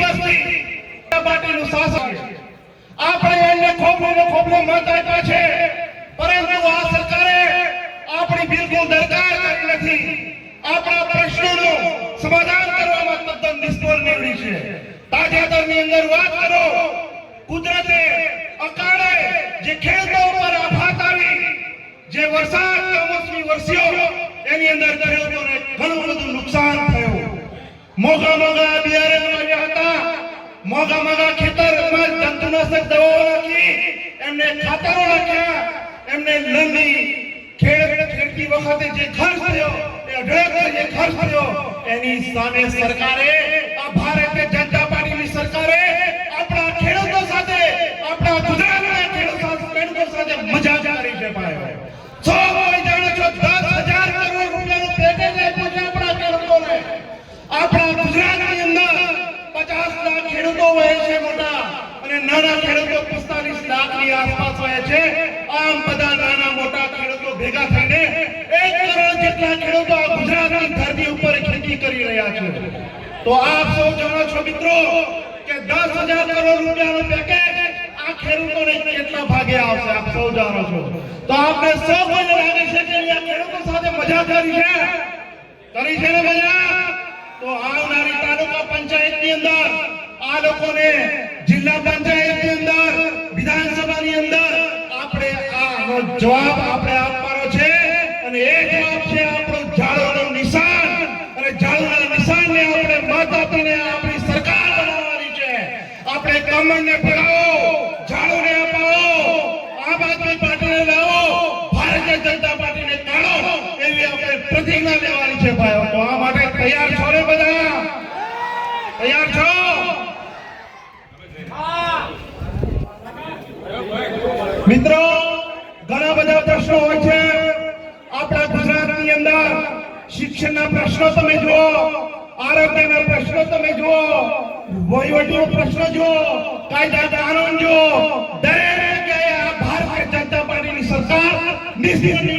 વર્ષથી પાર્ટીનું શાસન આપણે એને ખોબલે મત આપ્યા છે, પરંતુ આ સરકારે આપણી બિલકુલ દરકાર કરી નથી. આપણા પ્રશ્નોનું સમાધાન કરવામાં તદ્દન નિષ્ફળ નીવડી છે. તાજેતરની અંદર વાત કરો, કુદરતે અકાળે જે ખેડૂતો પર આફત આવી, જે વરસાદ કમોસમી વરસ્યો, એની અંદર ખેડૂતોને ઘણું બધું નુકસાન થયું. મોંઘા બિયારણ આવ્યા હતા, મોંઘા ખેતરમાં જંતુનાશક દવાઓ નાખી, એમને ખાતરો નાખ્યા, એમને લંબી ખેડતી વખતે જે ખર્ચ થયો, એ અઢળક જે ખર્ચ થયો, એની સામે સરકારે, આ ભારતીય જનતા પાર્ટીની સરકારે આપણા ખેડૂતો સાથે, આપણા ગુજરાતના ખેડૂતો સાથે મજાક કરી છે. ભાઈ સો જાણો છો, 10,000 કરોડ રૂપિયાનું પેકેજ આપ્યું છે આપણા ખેડૂતોને. આપણા ગુજરાતની અંદર 50 લાખ ખેડૂતો હોય છે મોટા, અને નાના ખેડૂતો 45 લાખની આસપાસ હોય છે. આમ બધા નાના મોટા ખેડૂતો ભેગા થઈને 1 કરોડ જેટલા ખેડૂતો આ ગુજરાતની ધરતી ઉપર ખેતી કરી રહ્યા છે. તો આપ સૌ જાણો છો મિત્રો કે 10,000 કરોડ રૂપિયાનું પેકેજ આ ખેડૂતોને કેટલા ભાગે આવશે, આપ સૌ જાણો છો. તો આપણે સૌ કોઈને લાગે છે કે આ ખેડૂતો સાથે મજા કરી છે ને મજા? તો આવનારી તાલુકા પંચાયતની અંદર આ લોકોને, જિલ્લા પંચાયતની અંદર, વિધાનસભાની અંદર આપણે આનો જવાબ આપણે આપવાનો છે. અને એ જવાબ છે આપણું ઝાડુનું નિશાન, અને ઝાડુના નિશાનને આપણે મત આપીને આપણી સરકાર બનાવવાની છે. આપણે કમળને ભગાવો, ઝાડુને અપાવો, આમ આદમી પાર્ટીને લાવો, ભારતીય જનતા પાર્ટીને કાઢો, એવી આપણે પ્રતિજ્ઞા લેવાની છે. ભાઈઓ, તો આ માટે તૈયાર છો ને બધા? તૈયાર છો? મિત્રો, ઘણા બધા પ્રશ્નો હોય છે આપણા ગુજરાતની અંદર. શિક્ષણના પ્રશ્નો તમે જુઓ, આરોગ્યના પ્રશ્નો તમે જુઓ, વહીવટીનો પ્રશ્ન જુઓ, કાયદા કાનૂન જુઓ, દરેક જગ્યાએ આ ભારતીય જનતા પાર્ટીની સરકાર નિષ્ફળ